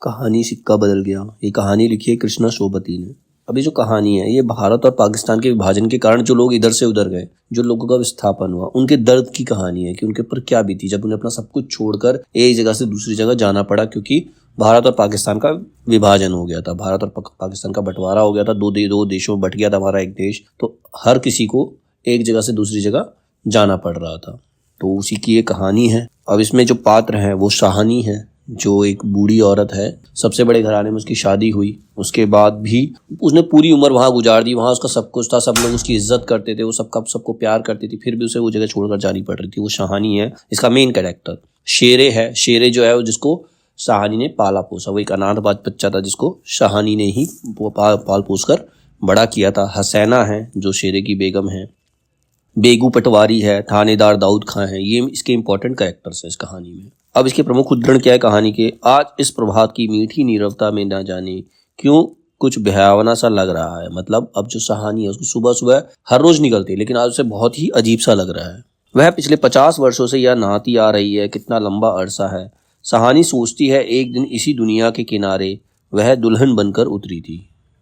कहानी सिक्का बदल गया। ये कहानी लिखी है कृष्णा शोभती ने। अभी जो कहानी है ये भारत और पाकिस्तान के विभाजन के कारण जो लोग इधर से उधर गए, जो लोगों का विस्थापन हुआ, उनके दर्द की कहानी है कि उनके ऊपर क्या बीती जब उन्हें अपना सब कुछ छोड़कर एक जगह से दूसरी जगह जाना पड़ा, क्योंकि भारत और पाकिस्तान का विभाजन हो गया था, भारत और पाकिस्तान का बंटवारा हो गया था, दो देशों में बट गया था हमारा एक देश। तो हर किसी को एक जगह से दूसरी जगह जाना पड़ रहा था। तो उसी की ये कहानी है। अब इसमें जो पात्र हैं वो शाहानी है, जो एक बूढ़ी औरत है। सबसे बड़े घराने में उसकी शादी हुई, उसके बाद भी उसने पूरी उम्र वहां गुजार दी। वहां उसका सब कुछ था, सब लोग उसकी इज्जत करते थे, वो सबको प्यार करती थी, फिर भी उसे वो जगह छोड़कर जानी पड़ रही थी। वो शाहानी है। इसका मेन कैरेक्टर शेरे है। शेरे जो है वो जिसको शाहानी ने पाला पोसा, वो एक अनाथ बच्चा था जिसको शाहानी ने ही पाल पोस कर बड़ा किया था। हसैना है जो शेरे की बेगम है। बेगू पटवारी है, थानेदार दाऊद खां है। ये इसके इंपॉर्टेंट कैरेक्टर्स हैं इस कहानी में। अब इसके प्रमुख उद्धरण क्या है कहानी के? आज इस प्रभात की मीठी नीरवता में ना जाने क्यों कुछ भयावना सा लग रहा है। मतलब अब जो शाहानी है उसको सुबह सुबह हर रोज निकलती है, लेकिन आज उसे बहुत ही अजीब सा लग रहा है। वह पिछले 50 वर्षों से यह नहाती आ रही है। कितना लंबा अरसा है। शाहानी सोचती है एक दिन इसी दुनिया के किनारे वह दुल्हन बनकर उतरी थी।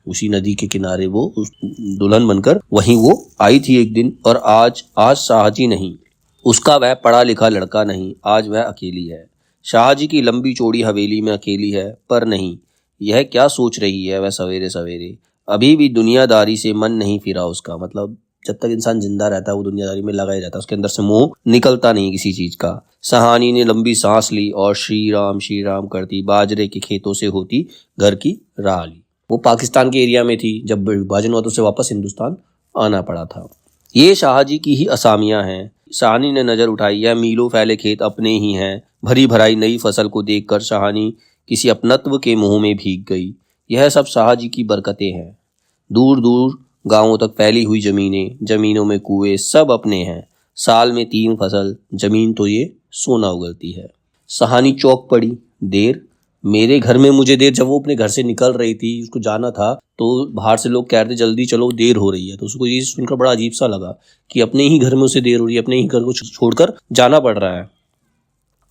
उसी नदी के किनारे वो दुल्हन बनकर वहीं वो आई थी एक दिन। और आज शाहजी नहीं, उसका वह पढ़ा लिखा लड़का नहीं, आज वह अकेली है। शाहजी की लंबी चौड़ी हवेली में अकेली है, पर नहीं, यह क्या सोच रही है वह सवेरे सवेरे। अभी भी दुनियादारी से मन नहीं फिरा उसका। मतलब जब तक इंसान जिंदा रहता है वो दुनियादारी में लगा ही रहता है, उसके अंदर से मोह निकलता नहीं किसी चीज का। शाहानी ने लंबी सांस ली और श्री राम करती बाजरे के खेतों से होती घर की राह ली। वो पाकिस्तान के एरिया में थी, जब विभाजन हुआ तो उसे वापस हिंदुस्तान आना पड़ा था। ये शाहजी की ही असामियां हैं। शाहानी ने नजर उठाई, यह मीलों फैले खेत अपने ही हैं। भरी भराई नई फसल को देखकर शाहानी किसी अपनत्व के मोह में भीग गई। यह सब शाहजी की बरकतें हैं। दूर दूर गांवों तक फैली हुई जमीनें, जमीनों में कुएं, सब अपने हैं। साल में 3 फसल, जमीन तो ये सोना उगलती है। शाहानी चौंक पड़ी। देर? मेरे घर में मुझे देर? जब वो अपने घर से निकल रही थी, उसको जाना था, तो बाहर से लोग कह रहे थे जल्दी चलो देर हो रही है। तो उसको ये सुनकर बड़ा अजीब सा लगा कि अपने ही घर में उसे देर हो रही है, अपने ही घर को छोड़कर जाना पड़ रहा है।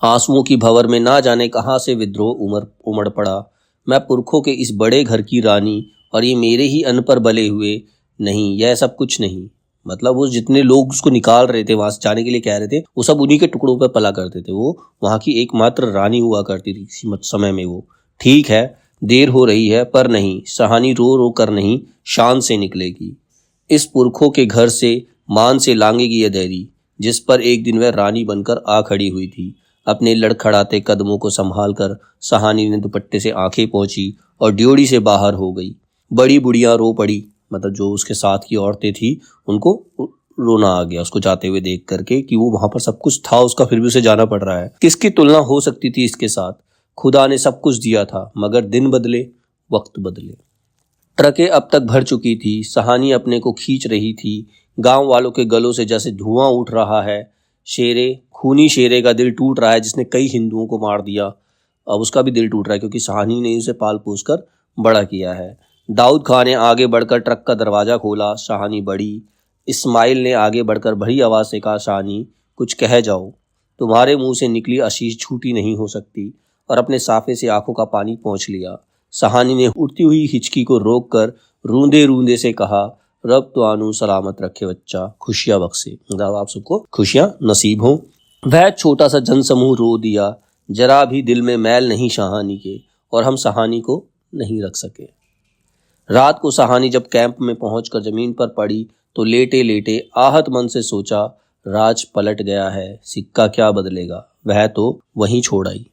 आंसुओं की भंवर में ना जाने कहाँ से विद्रोह उमड़ पड़ा। मैं पुरखों के इस बड़े घर की रानी और ये मेरे ही अन्न पर बले हुए। नहीं, यह सब कुछ नहीं। मतलब वो जितने लोग उसको निकाल रहे थे, वहां से जाने के लिए कह रहे थे, वो सब उन्हीं के टुकड़ों पर पला करते थे। वो वहां की एकमात्र रानी हुआ करती थी किसी समय में वो। ठीक है, देर हो रही है, पर नहीं, शाहानी रो रो कर नहीं, शान से निकलेगी। इस पुरखों के घर से मान से लांघेगी यह दैरी, जिस पर एक दिन वह रानी बनकर आ खड़ी हुई थी। अपने लड़खड़ाते कदमों को संभाल कर शाहानी ने दुपट्टे से आंखें पोंछी और ड्योढ़ी से बाहर हो गई। बड़ी बुढ़िया रो पड़ी। मतलब जो उसके साथ की औरतें थी उनको रोना आ गया उसको जाते हुए देख करके कि वो वहां पर सब कुछ था उसका, फिर भी उसे जाना पड़ रहा है। किसकी तुलना हो सकती थी इसके साथ? खुदा ने सब कुछ दिया था, मगर दिन बदले, वक्त बदले। ट्रकें अब तक भर चुकी थी। शाहानी अपने को खींच रही थी। गांव वालों के गलों से जैसे धुआं उठ रहा है। खूनी शेरे का दिल टूट रहा है, जिसने कई हिंदुओं को मार दिया। अब उसका भी दिल टूट रहा है, क्योंकि शाहानी ने उसे पाल पोस कर बड़ा किया है। दाऊद खान ने आगे बढ़कर ट्रक का दरवाजा खोला। शाहानी बढ़ी। इस्माइल ने आगे बढ़कर बड़ी आवाज से कहा, शाहानी कुछ कह जाओ, तुम्हारे मुंह से निकली आशीष झूठी नहीं हो सकती। और अपने साफे से आंखों का पानी पोंछ लिया। शाहानी ने उठती हुई हिचकी को रोककर रूंदे रूंदे से कहा, रब तो आनू सलामत रखे बच्चा, खुशियां बख्शे। मतलब आप सबको खुशियां नसीब हों। वह छोटा सा जनसमूह रो दिया। जरा भी दिल में मैल नहीं शाहानी के, और हम शाहानी को नहीं रख सके। रात को शाहानी जब कैंप में पहुंचकर जमीन पर पड़ी तो लेटे लेटे आहत मन से सोचा, राज पलट गया है, सिक्का क्या बदलेगा, वह तो वहीं छोड़ आई।